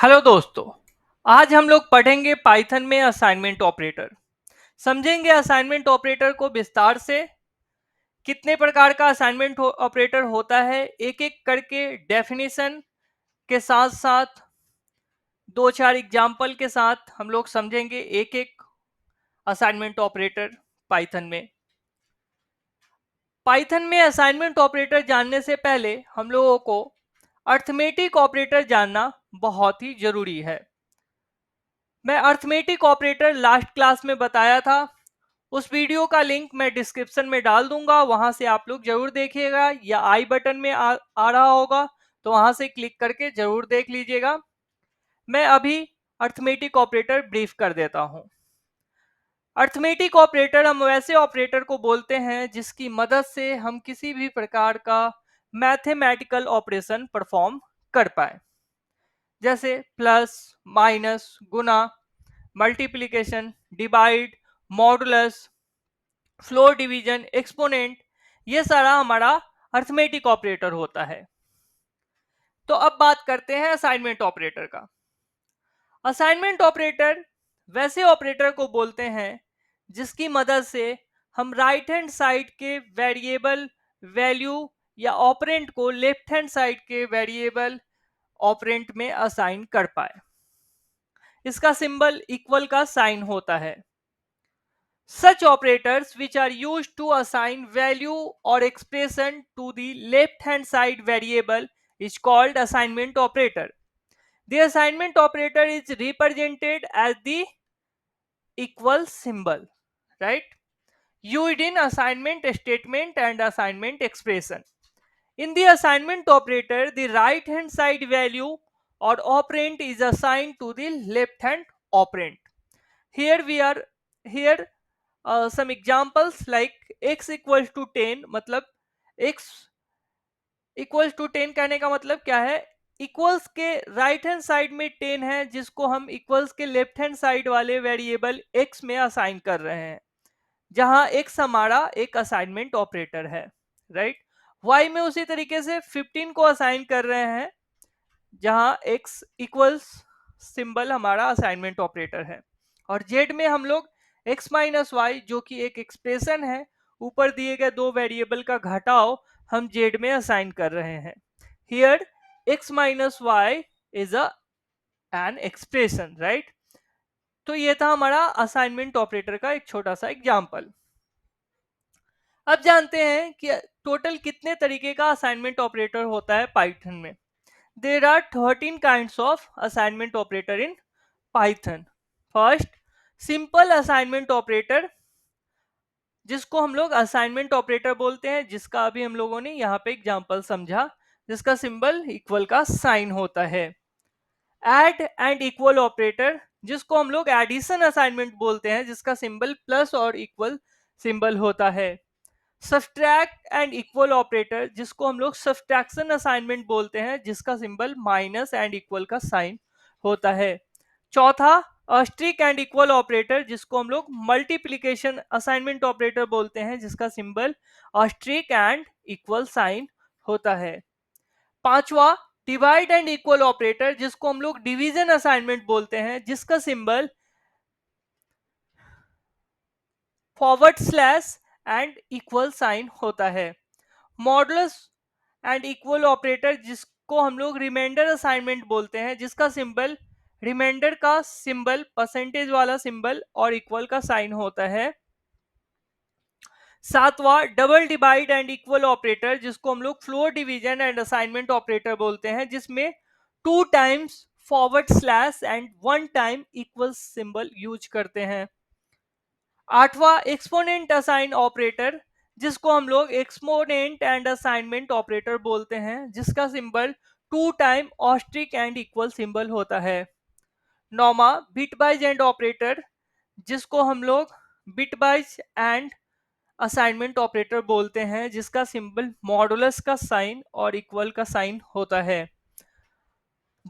Hello दोस्तों। आज हम लोग पढ़ेंगे पाइथन में असाइनमेंट ऑपरेटर। समझेंगे असाइनमेंट ऑपरेटर को विस्तार से, कितने प्रकार का असाइनमेंट ऑपरेटर होता है, एक एक करके डेफिनेशन के साथ साथ दो चार एग्जाम्पल के साथ हम लोग समझेंगे एक एक असाइनमेंट ऑपरेटर पाइथन में असाइनमेंट ऑपरेटर जानने से पहले हम लोगों को अर्थमेटिक ऑपरेटर जानना बहुत ही जरूरी है। मैं अर्थमेटिक ऑपरेटर लास्ट क्लास में बताया था। उस वीडियो का लिंक मैं डिस्क्रिप्शन में डाल दूंगा, वहां से आप लोग जरूर देखिएगा, या आई बटन में आ रहा होगा तो वहां से क्लिक करके जरूर देख लीजिएगा। मैं अभी अर्थमेटिक ऑपरेटर ब्रीफ कर देता हूं। अर्थमेटिक ऑपरेटर हम वैसे ऑपरेटर को बोलते हैं जिसकी मदद से हम किसी भी प्रकार का मैथमेटिकल ऑपरेशन परफॉर्म कर पाए, जैसे प्लस, माइनस, गुना, multiplication, divide, modulus, floor division, exponent, ये सारा हमारा अर्थमेटिक ऑपरेटर होता है। तो अब बात करते हैं असाइनमेंट ऑपरेटर का। असाइनमेंट ऑपरेटर वैसे ऑपरेटर को बोलते हैं जिसकी मदद से हम राइट हैंड साइड के वेरिएबल वैल्यू या ऑपरेंट को लेफ्ट हैंड साइड के वेरिएबल ऑपरेंट में असाइन कर पाए। इसका सिंबल इक्वल का साइन होता है। Such operators which are used to assign value or expression to the left-hand side variable is called assignment operator. The assignment operator is represented as the equal symbol, right? Used in assignment statement and assignment expression. In the assignment operator, the right-hand side value or operand is assigned to the left-hand operand. Here some examples like x equals to 10, मतलब x equals to 10 कहने का मतलब क्या है, equals के right hand side में 10 है जिसको हम इक्वल्स के लेफ्ट हैंड साइड वाले वेरिएबल x में असाइन कर रहे हैं, जहां x हमारा एक असाइनमेंट ऑपरेटर है, राइट। y में उसी तरीके से 15 को असाइन कर रहे हैं जहां x इक्वल्स सिंबल हमारा असाइनमेंट ऑपरेटर है। और z में हम लोग x माइनस वाई, जो कि एक एक्सप्रेशन है, ऊपर दिए गए दो वेरिएबल का घटाव हम z में असाइन कर रहे हैं। Here x minus y is an expression, right. तो ये था हमारा असाइनमेंट ऑपरेटर का एक छोटा सा एग्जाम्पल। अब जानते हैं कि टोटल कितने तरीके का असाइनमेंट ऑपरेटर होता है पाइथन में। There are 13 kinds of assignment operator in Python. First, simple assignment operator, जिसको हम लोग असाइनमेंट ऑपरेटर बोलते हैं, जिसका अभी हम लोगों ने यहाँ पे एग्जांपल समझा, जिसका सिंबल इक्वल का साइन होता है। ऐड एंड इक्वल ऑपरेटर, जिसको हम लोग एडिशन असाइनमेंट बोलते हैं, जिसका सिंबल प्लस और इक्वल सिंबल होता है। सब्सट्रैक्ट एंड इक्वल ऑपरेटर, जिसको हम लोग सब्सट्रैक्शन असाइनमेंट बोलते हैं, जिसका सिंबल माइनस एंड इक्वल का साइन होता है। चौथा, अस्ट्रिक एंड इक्वल ऑपरेटर, जिसको हम लोग मल्टीप्लिकेशन असाइनमेंट ऑपरेटर बोलते हैं, जिसका symbol asterisk and equal sign होता है। पांचवा, डिवाइड एंड इक्वल ऑपरेटर, जिसको हम लोग डिवीजन असाइनमेंट बोलते हैं, जिसका symbol forward slash and equal sign होता है। मॉडुलस एंड इक्वल ऑपरेटर, जिसको हम लोग रिमाइंडर असाइनमेंट बोलते हैं, जिसका सिंबल रिमाइंडर का सिंबल परसेंटेज वाला सिंबल और इक्वल का साइन होता है। सातवां, double divide and equal operator, जिसको हम लोग floor division and assignment operator बोलते हैं, जिसमें 2 times forward slash and 1 time equal symbol use करते हैं। आठवां, एक्सपोनेंट असाइन ऑपरेटर, जिसको हम लोग एक्सपोनेंट एंड असाइनमेंट ऑपरेटर बोलते हैं, जिसका symbol 2 time Austric and equal symbol होता है। नौवां, बिटवाइज एंड ऑपरेटर, जिसको हम लोग बिटवाइज एंड असाइनमेंट ऑपरेटर बोलते हैं, जिसका सिंबल मॉडुलस का साइन और इक्वल का साइन होता है।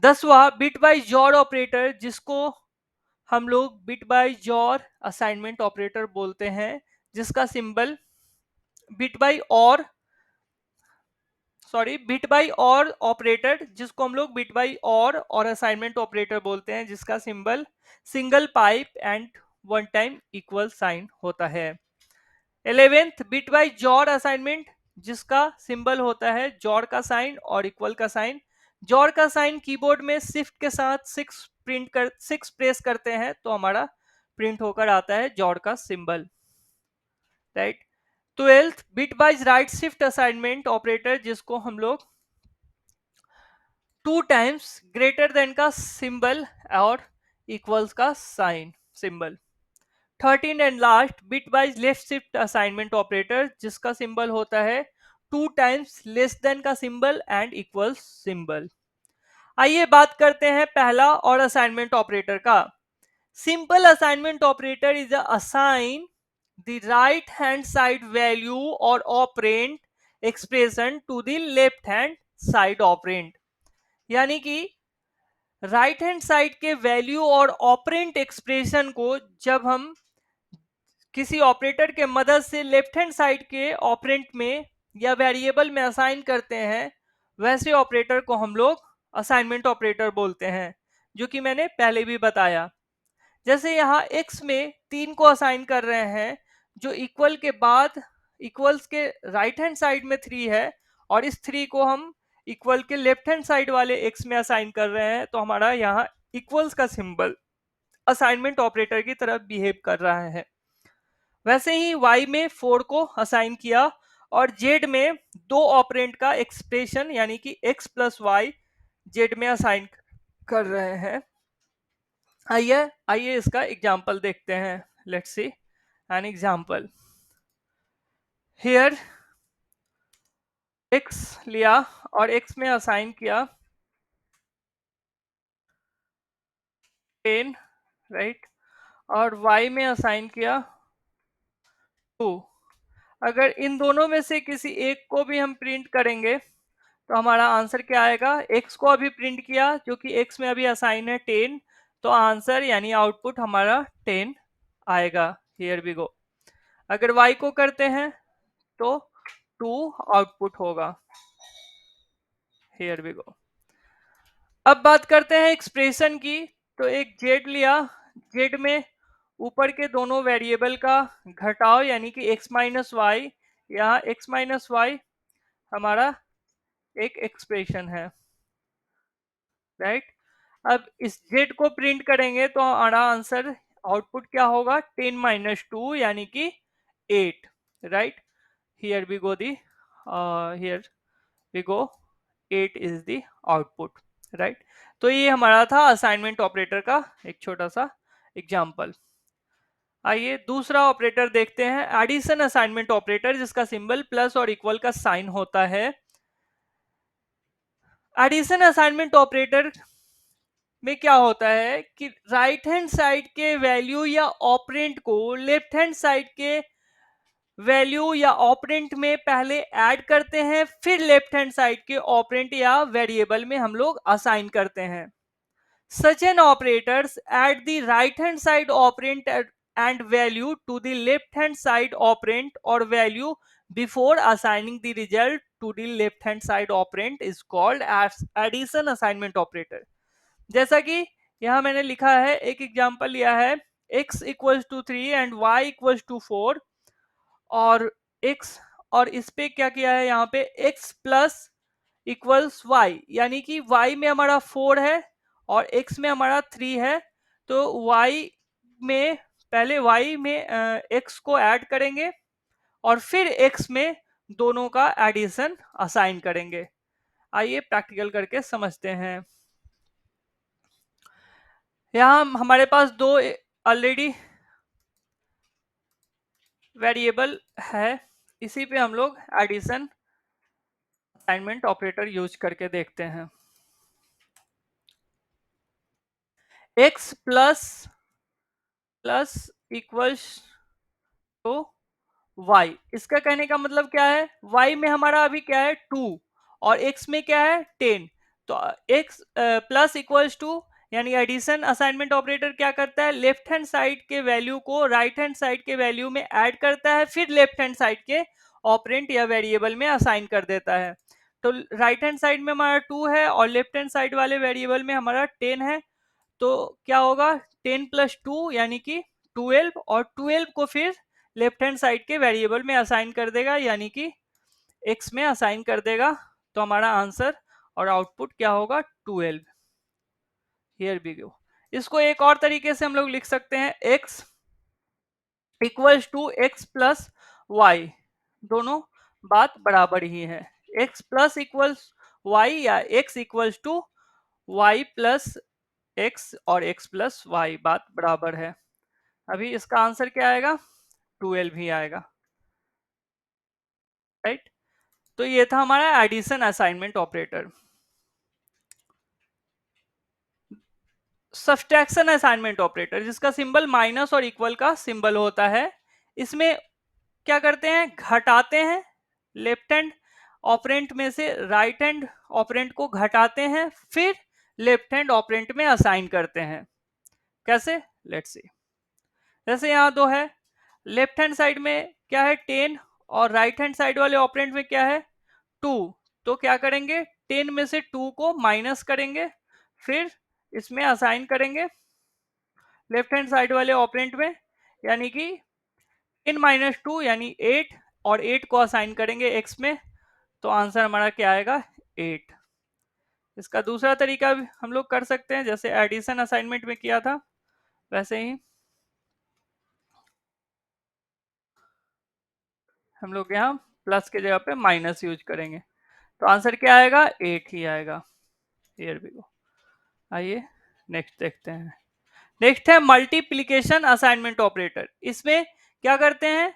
10वां, बिटवाइज जॉर ऑपरेटर, जिसको हम लोग bit by XOR assignment operator बोलते हैं, जिसका symbol bit by OR sorry bit by OR operator, जिसको हम लोग bit by OR assignment operator बोलते हैं, जिसका symbol single pipe and one time equal sign होता है। 11th bit by XOR assignment, जिसका सिंबल होता है जॉर का साइन और इक्वल का साइन। जॉर का साइन कीबोर्ड में शिफ्ट के साथ 6 प्रेस करते हैं तो हमारा प्रिंट होकर आता है जॉर का symbol, right. 12th bitwise right shift assignment operator, जिसको हम लोग 2 टाइम्स ग्रेटर देन का सिंबल और इक्वल्स का sign symbol. 13 and last bitwise left shift assignment operator, जिसका सिंबल होता है 2 टाइम्स लेस देन का सिंबल एंड इक्वल सिंबल। आइए बात करते हैं पहला और असाइनमेंट ऑपरेटर का। Simple assignment operator is assign the right hand side value or operand expression to the left hand side operand, यानी कि राइट हैंड साइड के वैल्यू और ऑपरेंट एक्सप्रेशन को जब हम किसी ऑपरेटर के मदद से लेफ्ट हैंड साइड के ऑपरेंट में या वेरिएबल में असाइन करते हैं, वैसे ऑपरेटर को हम लोग असाइनमेंट ऑपरेटर बोलते हैं, जो कि मैंने पहले भी बताया। जैसे यहाँ x में 3 को असाइन कर रहे हैं, जो इक्वल के बाद इक्वल्स के राइट हैंड साइड में 3 है, और इस 3 को हम इक्वल के लेफ्ट हैंड साइड वाले x में असाइन कर रहे हैं, तो हमारा यहाँ इक्वल्स का सिंबल असाइनमेंट ऑपरेटर की तरफ बिहेव कर रहा है। वैसे ही y में 4 को असाइन किया और z में 2 ऑपरेंट का एक्सप्रेशन यानी कि x प्लस वाई z में असाइन कर रहे हैं। आइए इसका एग्जाम्पल देखते हैं। Let's see an example. Here x लिया और x में असाइन किया 10, राइट, और y में असाइन किया 2। अगर इन दोनों में से किसी एक को भी हम प्रिंट करेंगे तो हमारा आंसर क्या आएगा। x को अभी प्रिंट किया, जो कि x में अभी असाइन है 10, तो आंसर यानी आउटपुट हमारा 10 आएगा। Here we go. अगर y को करते हैं तो 2 आउटपुट होगा। Here we go. अब बात करते हैं एक्सप्रेशन की। तो एक z लिया, z में ऊपर के दोनों वेरिएबल का घटाव यानी कि x माइनस वाई, यहाँ x माइनस वाई हमारा एक एक्सप्रेशन है, राइट। अब इस z को प्रिंट करेंगे तो हमारा आंसर आउटपुट क्या होगा, 10 माइनस 2 यानी कि 8, right. Here we go the here we go 8 is the output, right. तो ये हमारा था असाइनमेंट ऑपरेटर का एक छोटा सा एग्जाम्पल। आइए दूसरा ऑपरेटर देखते हैं, एडिशन असाइनमेंट ऑपरेटर, जिसका सिंबल प्लस और इक्वल का साइन होता है। एडिशन असाइनमेंट ऑपरेटर में क्या होता है कि राइट हैंड साइड के वैल्यू या ऑपरेंट को लेफ्ट हैंड साइड के वैल्यू या ऑपरेंट में पहले ऐड करते हैं, फिर लेफ्ट हैंड साइड के ऑपरेंट या वेरिएबल में हम लोग असाइन करते हैं। Such an operators add the right hand side operand and value to the left hand side operand or value before assigning the result to the left hand side operand is called as addition assignment operator। जैसा कि यहाँ मैंने लिखा है, एक example लिया है, x equals to 3 and y equals to 4, और x और इस पे क्या किया है, यहाँ पे x प्लस इक्वल्स y, यानी कि y में हमारा 4 है और x में हमारा 3 है, तो y में पहले y में x को ऐड करेंगे और फिर x में दोनों का एडिशन असाइन करेंगे। आइए प्रैक्टिकल करके समझते हैं। यहाँ हमारे पास दो ऑलरेडी वेरिएबल है, इसी पे हम लोग एडिशन असाइनमेंट ऑपरेटर यूज करके देखते हैं। x plus plus equals to y, इसका कहने का मतलब क्या है, y में हमारा अभी क्या है 2 और x में क्या है 10, तो x प्लस इक्वल्स टू यानी एडिशन असाइनमेंट ऑपरेटर क्या करता है, लेफ्ट हैंड साइड के वैल्यू को राइट हैंड साइड के वैल्यू में ऐड करता है, फिर लेफ्ट हैंड साइड के ऑपरेंट या वेरिएबल में असाइन कर देता है। तो राइट हैंड साइड में हमारा 2 है और लेफ्ट हैंड साइड वाले वेरिएबल में हमारा 10 है, तो क्या होगा 10 प्लस 2 यानी कि 12, और 12 को फिर लेफ्ट हैंड साइड के वेरिएबल में असाइन कर देगा यानी कि x में असाइन कर देगा, तो हमारा आंसर और आउटपुट क्या होगा 12। Here we go. इसको एक और तरीके से हम लोग लिख सकते हैं x equals to x plus y, दोनों बात बराबर ही है। x प्लस इक्वल्स वाई या x equals to y plus x और x प्लस वाई, बात बराबर है। अभी इसका आंसर क्या आएगा 12 ही आएगा, राइट। तो ये था हमारा addition assignment operator. Subtraction assignment operator जिसका सिंबल माइनस और इक्वल का सिंबल होता है, इसमें क्या करते हैं घटाते हैं, लेफ्ट हैंड ऑपरेंट में से राइट हैंड ऑपरेंट को घटाते हैं, फिर लेफ्ट हैंड ऑपरेंट में असाइन करते हैं। कैसे, लेट्स सी। जैसे यहाँ दो है, लेफ्ट हैंड साइड में क्या है 10 और राइट हैंड साइड वाले ऑपरेंट में क्या है 2, तो क्या करेंगे 10 में से 2 को माइनस करेंगे, फिर इसमें असाइन करेंगे लेफ्ट हैंड साइड वाले ऑपरेंट में, यानी कि 10 माइनस 2 यानी 8, और 8 को असाइन करेंगे x में, तो आंसर हमारा क्या आएगा 8। इसका दूसरा तरीका भी हम लोग कर सकते हैं, जैसे एडिशन असाइनमेंट में किया था वैसे ही हम लोग यहाँ प्लस के जगह पे माइनस यूज करेंगे, तो आंसर क्या आएगा 8 ही आएगा। Here we go. आइए नेक्स्ट देखते हैं। नेक्स्ट है मल्टीप्लीकेशन असाइनमेंट ऑपरेटर। इसमें क्या करते हैं,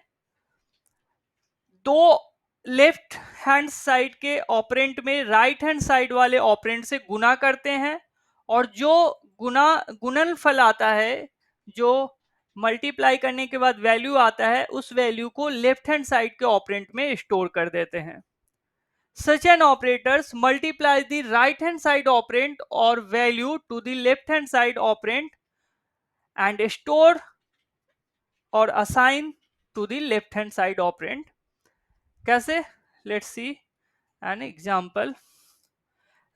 दो लेफ्ट हैंड साइड के ऑपरेंट में राइट हैंड साइड वाले ऑपरेंट से गुना करते हैं, और जो गुणनफल आता है, जो मल्टीप्लाई करने के बाद वैल्यू आता है, उस वैल्यू को लेफ्ट हैंड साइड के ऑपरेंट में स्टोर कर देते हैं। Such an operators multiplies the right hand side operand or value to the left hand side operand and store or assign to the left hand side operand. कैसे, let's see an example.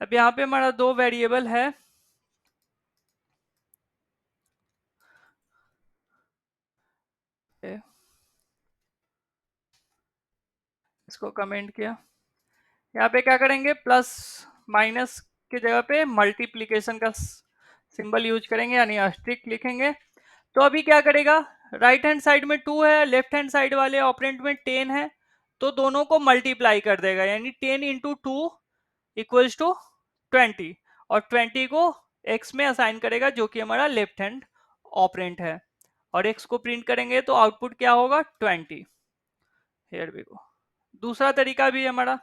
अब यहाँ पे हमारा दो variable है, इसको comment किया। यहाँ पे क्या करेंगे प्लस माइनस के जगह पे मल्टीप्लीकेशन का सिंबल यूज करेंगे, यानी अस्ट्रिक लिखेंगे। तो अभी क्या करेगा, राइट हैंड साइड में 2 है, लेफ्ट हैंड साइड वाले ऑपरेंट में 10 है, तो दोनों को मल्टीप्लाई कर देगा, यानी 10 इंटू 2 इक्वल्स टू 20, और 20 को x में असाइन करेगा जो कि हमारा लेफ्ट हैंड ऑपरेंट है, और x को प्रिंट करेंगे तो आउटपुट क्या होगा 20। Here we go. दूसरा तरीका भी हमारा,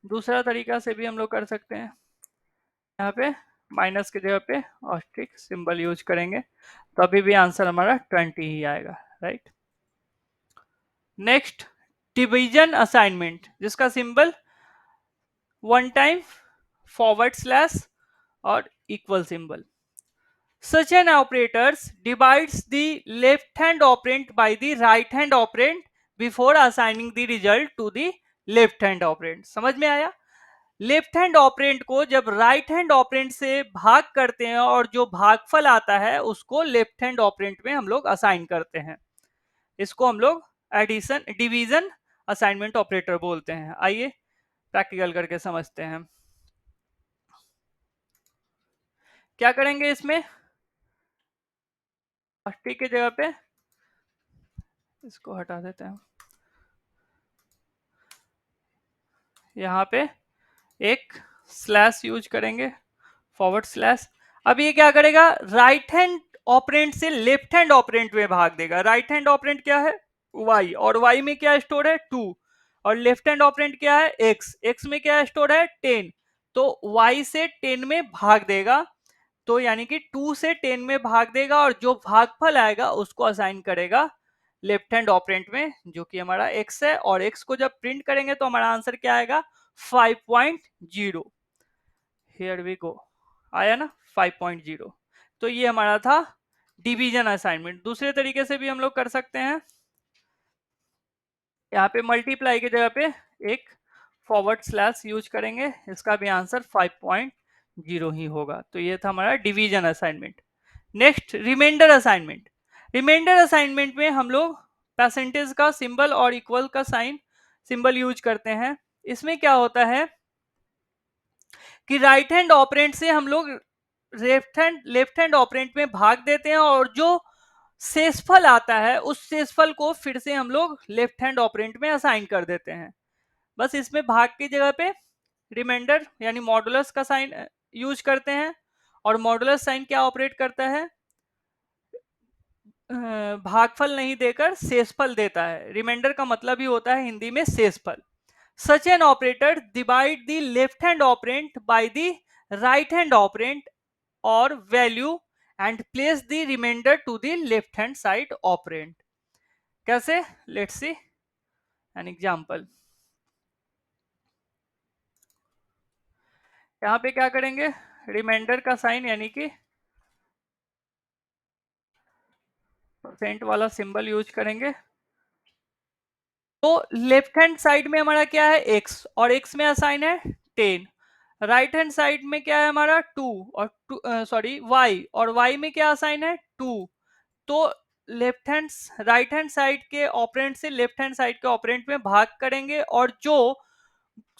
दूसरा तरीका से भी हम लोग कर सकते हैं। यहाँ पे माइनस की जगह पे ऑस्ट्रिक सिंबल यूज करेंगे, तो अभी भी आंसर हमारा 20 ही आएगा, राइट। नेक्स्ट डिवीजन असाइनमेंट जिसका symbol one time forward slash और equal symbol. Such an operators divides the left hand operand by the right hand operand before assigning the result to the left hand operand। समझ में आया, left hand operand को जब right hand operand से भाग करते हैं और जो भागफल आता है उसको लेफ्ट हैंड ऑपरेंट में हम लोग असाइन करते हैं, इसको हम लोग एडिशन डिवीजन असाइनमेंट ऑपरेटर बोलते हैं। आइए प्रैक्टिकल करके समझते हैं। क्या करेंगे, इसमें टी की जगह पे इसको हटा देते हैं, यहाँ पे एक स्लैश यूज करेंगे, फॉरवर्ड स्लैश। अब ये क्या करेगा, राइट हैंड ऑपरेंट से लेफ्ट हैंड ऑपरेंट में भाग देगा। राइट हैंड ऑपरेंट क्या है y, और y में क्या स्टोर है 2, और लेफ्ट हैंड ऑपरेंट क्या है x, x में क्या स्टोर है 10, तो y से 10 में भाग देगा, तो यानी कि 2 से 10 में भाग देगा, और जो भागफल आएगा उसको असाइन करेगा लेफ्ट हैंड ऑपरेंट में जो कि हमारा x है, और x को जब प्रिंट करेंगे तो हमारा आंसर क्या आएगा 5.0। हियर वी गो, आया ना 5.0। तो ये हमारा था डिवीजन असाइनमेंट। दूसरे तरीके से भी हम लोग कर सकते हैं, यहाँ पे मल्टीप्लाई की जगह पे एक फॉरवर्ड स्लैश यूज करेंगे, इसका भी आंसर 5.0 ही होगा। तो ये था हमारा division assignment. Next reminder assignment. Reminder assignment में हम लोग परसेंटेज का सिंबल और इक्वल का साइन सिंबल यूज करते हैं। इसमें क्या होता है कि राइट हैंड ऑपरेंट से हम लोग लेफ्ट हैंड ऑपरेंट में भाग देते हैं, और जो शेषफल आता है उस शेषफल को फिर से हम लोग लेफ्ट हैंड ऑपरेंट में असाइन कर देते हैं। बस इसमें भाग की जगह पे रिमाइंडर यानी मॉडुलस का साइन यूज करते हैं, और मॉडुलस साइन क्या ऑपरेट करता है, भागफल नहीं देकर शेषफल देता है। रिमाइंडर का मतलब ही होता है हिंदी में शेषफल। Such an operator divide the left hand operand by the right hand operand और value and place the remainder to the left hand side operand. कैसे, लेट्स सी एन एग्जांपल। यहां पे क्या करेंगे, रिमाइंडर का साइन यानी कि परसेंट वाला सिंबल यूज करेंगे। तो लेफ्ट हैंड साइड में हमारा क्या है, x, और x में असाइन है 10। राइट हैंड साइड में क्या है हमारा 2, और सॉरी y, और y में क्या असाइन है 2। तो left hand right hand side के ऑपरेंट से लेफ्ट हैंड साइड के ऑपरेंट में भाग करेंगे, और जो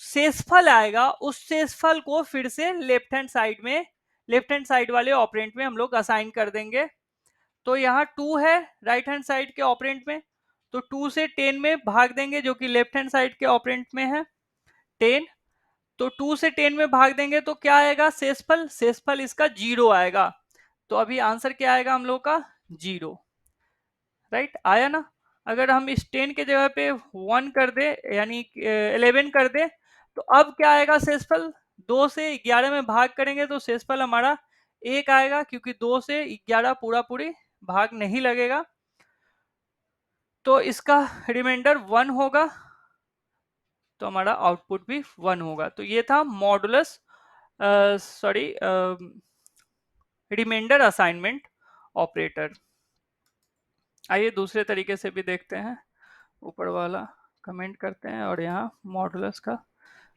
शेषफल आएगा उस शेषफल को फिर से लेफ्ट हैंड साइड वाले ऑपरेंट में हम लोग असाइन कर देंगे। तो यहाँ 2 है राइट हैंड साइड के ऑपरेंट में, तो 2 से 10 में भाग देंगे जो कि लेफ्ट हैंड साइड के ऑपरेंट में है 10। तो 2 से 10 में भाग देंगे तो क्या आएगा, शेषफल, शेषफल इसका 0 आएगा। तो अभी आंसर क्या आएगा हम लोग का, 0। राइट, आया ना। अगर हम इस 10 के जगह पे 1 कर दे यानी 11 कर दे, तो अब क्या आएगा शेषफल, 2 से 11 में भाग करेंगे तो शेषफल हमारा 1 आएगा, क्योंकि 2 से 11 पूरा पूरी भाग नहीं लगेगा, तो इसका रिमाइंडर 1 होगा, तो हमारा आउटपुट भी 1 होगा। तो ये था modulus sorry reminder assignment operator. आइए दूसरे तरीके से भी देखते हैं। ऊपर वाला कमेंट करते हैं और यहाँ मॉडुलस का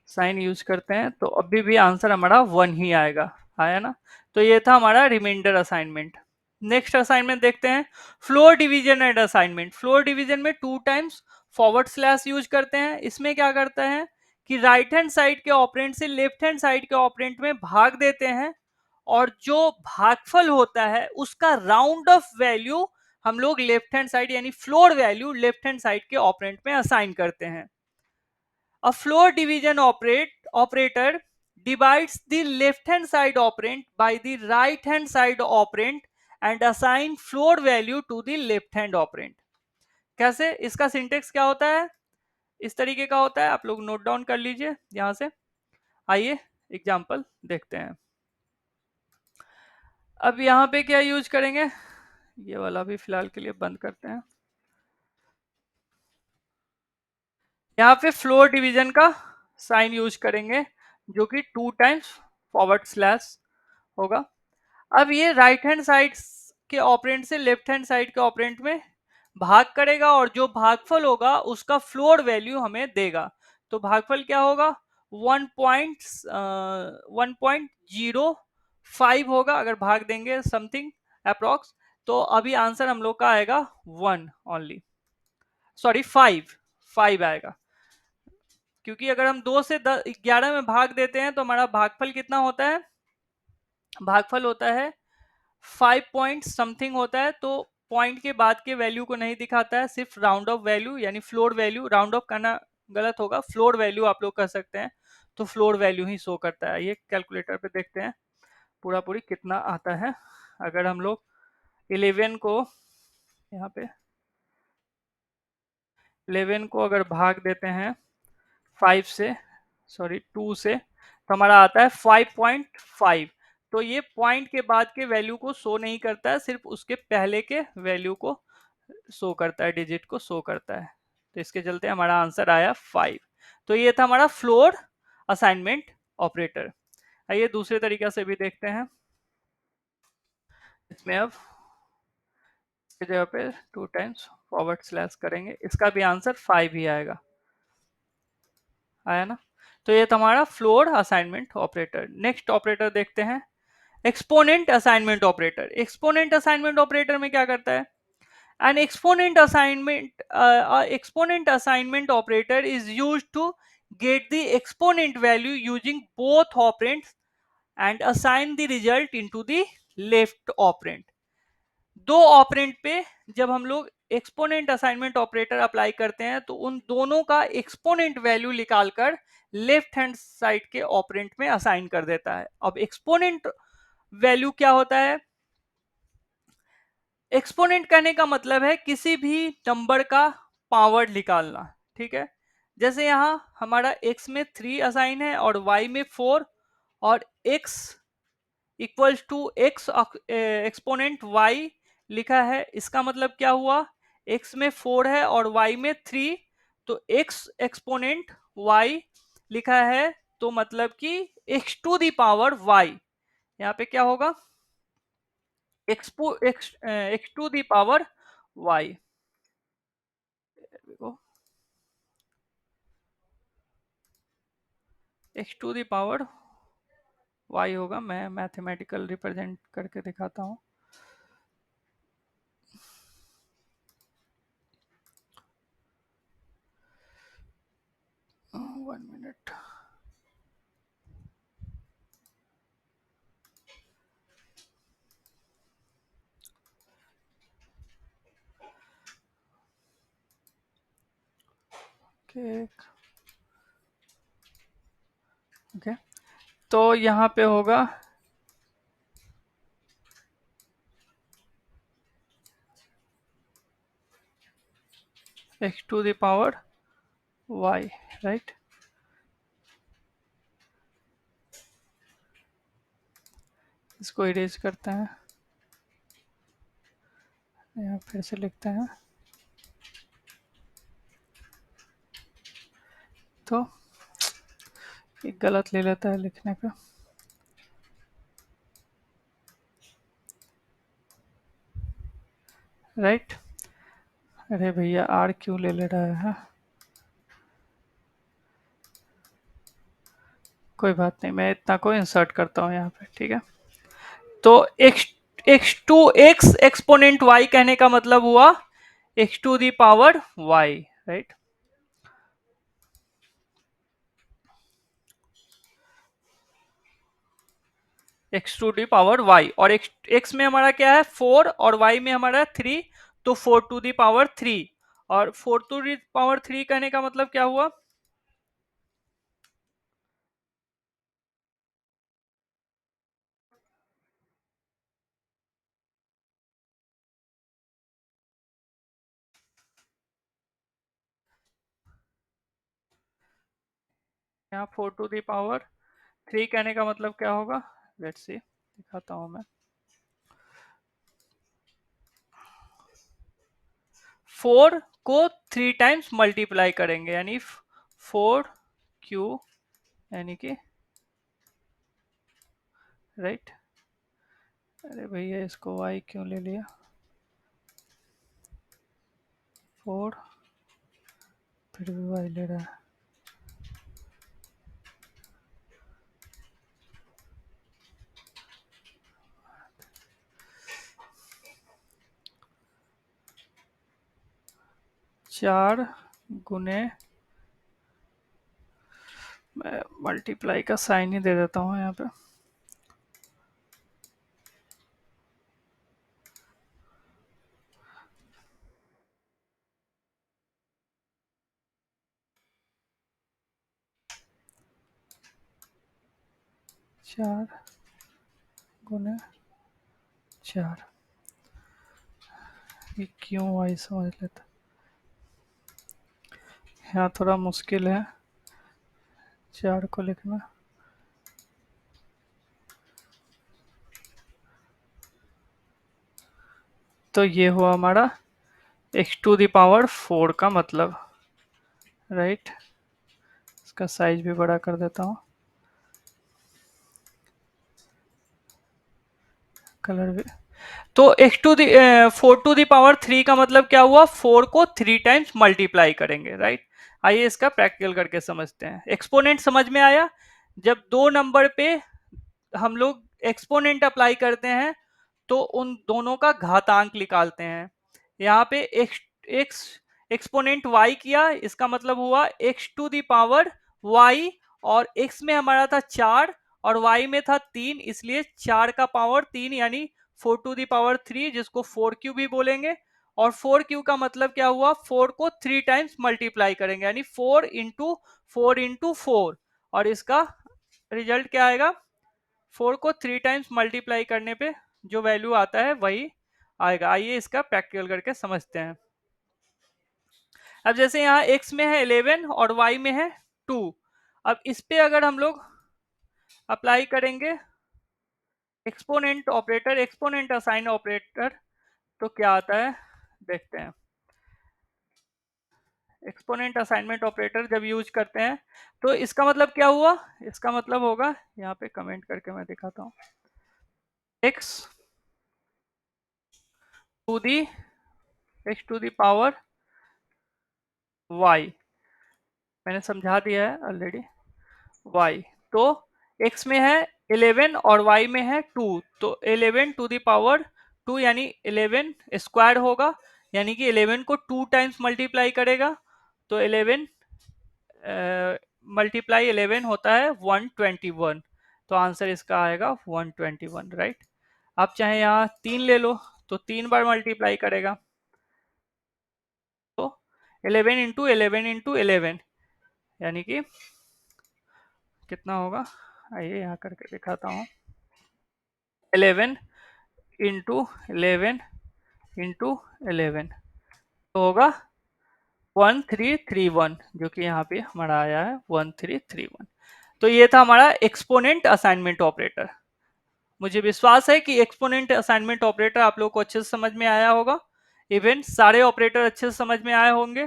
साइन यूज करते हैं, तो अभी भी आंसर हमारा 1 ही आएगा। आया ना। तो ये था हमारा रिमाइंडर असाइनमेंट। नेक्स्ट असाइनमेंट देखते हैं, floor division and assignment. Floor division में 2 टाइम्स फॉरवर्ड स्लैश यूज करते हैं। इसमें क्या करते हैं कि राइट हैंड साइड के ऑपरेंट से लेफ्ट हैंड साइड के ऑपरेंट में भाग देते हैं, और जो भागफल होता है उसका राउंड ऑफ वैल्यू हम लोग लेफ्ट हैंड साइड यानी floor value left hand side के ऑपरेंट में असाइन करते हैं। अ floor division operator divides the left hand side operand by the right hand side operand and assign floor value to the left hand operand। कैसे, इसका syntax क्या होता है, इस तरीके का होता है, आप लोग नोट डाउन कर लीजिए यहां से। आइए एग्जांपल देखते हैं। अब यहाँ पे क्या यूज करेंगे, ये वाला भी फिलहाल के लिए बंद करते हैं। यहाँ पे फ्लोर डिवीजन का साइन यूज करेंगे जो कि 2 टाइम्स फॉरवर्ड स्लैश होगा। अब ये राइट हैंड साइड के ऑपरेंट से लेफ्ट हैंड साइड के ऑपरेंट में भाग करेगा, और जो भागफल होगा उसका फ्लोर वैल्यू हमें देगा। तो भागफल क्या होगा, 1.05 होगा अगर भाग देंगे समथिंग अप्रोक्स। तो अभी आंसर हम लोग का आएगा 1 ओनली, सॉरी 5 आएगा, क्योंकि अगर हम 2 से 11 में भाग देते हैं तो हमारा भागफल कितना होता है, भागफल होता है 5 पॉइंट समथिंग होता है। तो पॉइंट के बाद के वैल्यू को नहीं दिखाता है, सिर्फ राउंड ऑफ वैल्यू यानी फ्लोर वैल्यू, राउंड ऑफ करना गलत होगा, फ्लोर वैल्यू आप लोग कह सकते हैं। तो फ्लोर वैल्यू ही शो करता है। ये कैलकुलेटर पे देखते हैं पूरा पूरी कितना आता है। अगर हम लोग 11 को यहाँ पे 11 को अगर भाग देते हैं 5 से, सॉरी 2 से, तो हमारा आता है 5.5। तो ये पॉइंट के बाद के वैल्यू को शो नहीं करता है, सिर्फ उसके पहले के वैल्यू को शो करता है, डिजिट को शो करता है। तो इसके चलते हमारा आंसर आया 5। तो ये था हमारा फ्लोर असाइनमेंट ऑपरेटर। आइए दूसरे तरीके से भी देखते हैं। इसमें अब इसके जगह पे 2 टाइम्स फॉरवर्ड स्लैश करेंगे, इसका भी आंसर 5 ही आएगा। आया ना। तो ये तुम्हारा floor assignment operator. Next operator देखते हैं, exponent assignment operator. Exponent assignment operator में क्या करता है? An exponent assignment operator is used to get the exponent value using both operands and assign the result into the left operand. दो operand पे जब हम लोग एक्सपोनेंट असाइनमेंट ऑपरेटर अप्लाई करते हैं तो उन दोनों का एक्सपोनेंट वैल्यू निकालकर लेफ्ट हैंड साइड के ऑपरेंट में असाइन कर देता है। अब एक्सपोनेंट वैल्यू क्या होता है? एक्सपोनेंट कहने का मतलब है किसी भी नंबर का पावर निकालना, ठीक है। जैसे यहां हमारा x में 3 असाइन है और y में 4, और x equals to x exponent y लिखा है। इसका मतलब क्या हुआ? x में 4 है और y में 3, तो x एक्सपोनेंट y लिखा है, तो मतलब कि x to the power y, यहाँ पे क्या होगा? x to the power y। x to the power y होगा। मैं मैथमेटिकल रिप्रेजेंट करके दिखाता हूँ। One minute. ओके, तो यहाँ पे होगा x to the power y, right. इसको इरेज करते हैं, यहाँ फिर से लिखते हैं, तो एक गलत ले लेता है लिखने का। राइट, अरे भैया r क्यों ले ले रहा है? कोई बात नहीं, मैं इतना को इंसर्ट करता हूँ यहाँ पे, ठीक है। तो x to x exponent y कहने का मतलब हुआ x to the power y, right. x to the power y, और x में हमारा क्या है? 4, और y में हमारा 3, तो 4 टू दी पावर 3। और 4 टू दी पावर 3 कहने का मतलब क्या हुआ? यहाँ 4 टू दी पावर 3 कहने का मतलब क्या होगा? लेट्स सी, दिखाता हूं मैं। 4 को 3 टाइम्स मल्टीप्लाई करेंगे, यानी 4q, यानी कि, राइट। अरे भैया इसको y क्यों ले लिया? 4, फिर भी y ले रहा है। चार गुने, मैं मल्टीप्लाई का साइन ही दे देता हूँ यहाँ पे। चार गुने 4, ये क्यों y समझ लेता, यहाँ थोड़ा मुश्किल है 4 को लिखना। तो ये हुआ हमारा x टू द पावर 4 का मतलब, राइट। इसका साइज भी बड़ा कर देता हूँ, कलर भी। तो x to the 4 to the power 3 का मतलब क्या हुआ? 4 को 3 टाइम्स मल्टीप्लाई करेंगे, राइट। आइए इसका प्रैक्टिकल करके समझते हैं। एक्सपोनेंट समझ में आया? जब दो नंबर पे हम लोग एक्सपोनेंट अप्लाई करते हैं तो उन दोनों का घातांक निकालते हैं। यहाँ पे एक्स एक्स एक्सपोनेंट y किया, इसका मतलब हुआ x to the power y, और x में हमारा था 4 और y में था 3, इसलिए 4 का पावर 3 यानी 4 टू द पावर 3, जिसको 4q भी बोलेंगे। और 4q का मतलब क्या हुआ, 4 को 3 टाइम्स मल्टीप्लाई करेंगे यानी 4 इंटू 4, और इसका रिजल्ट क्या आएगा, 4 को 3 टाइम्स मल्टीप्लाई करने पे जो वैल्यू आता है वही आएगा। आइए इसका प्रैक्टिकल करके समझते हैं। अब जैसे यहाँ x में है 11 और y में है 2, अब इस पे अगर हम लोग अप्लाई करेंगे exponent operator, exponent assign operator, तो क्या आता है देखते हैं। एक्सपोनेंट असाइनमेंट ऑपरेटर जब यूज करते हैं तो इसका मतलब क्या हुआ, इसका मतलब होगा, यहाँ पे कमेंट करके मैं दिखाता हूँ, x to the x to the power y, मैंने समझा दिया है ऑलरेडी, y, तो x में है 11 और y में है 2, तो 11 टू दी पावर 2 यानी 11 स्क्वायर होगा, यानी कि 11 को 2 टाइम्स मल्टीप्लाई करेगा, तो 11 मल्टीप्लाई 11 होता है 121, तो आंसर इसका आएगा 121, राइट। आप चाहे यहाँ 3 ले लो तो 3 बार मल्टीप्लाई करेगा, तो 11 इंटू 11 इंटू 11 यानी कि कितना होगा, आइए यहाँ करके दिखाता हूँ, 11 इंटू 11 इंटू 11 तो होगा 1331, जो कि यहाँ पे हमारा आया है 1331। तो ये था हमारा एक्सपोनेंट असाइनमेंट ऑपरेटर। मुझे विश्वास है कि एक्सपोनेंट असाइनमेंट ऑपरेटर आप लोगों को अच्छे से समझ में आया होगा, इवन सारे ऑपरेटर अच्छे से समझ में आए होंगे।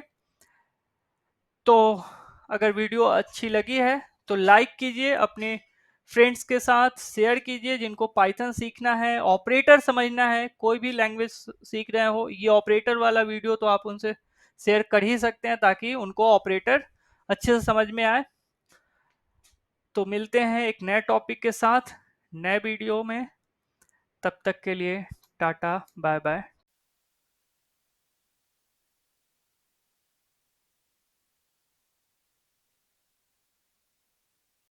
तो अगर वीडियो अच्छी लगी है तो लाइक कीजिए, अपने फ्रेंड्स के साथ शेयर कीजिए, जिनको पाइथन सीखना है, ऑपरेटर समझना है, कोई भी लैंग्वेज सीख रहे हो, ये ऑपरेटर वाला वीडियो तो आप उनसे शेयर कर ही सकते हैं ताकि उनको ऑपरेटर अच्छे से समझ में आए। तो मिलते हैं एक नए टॉपिक के साथ नए वीडियो में, तब तक के लिए टाटा बाय बाय।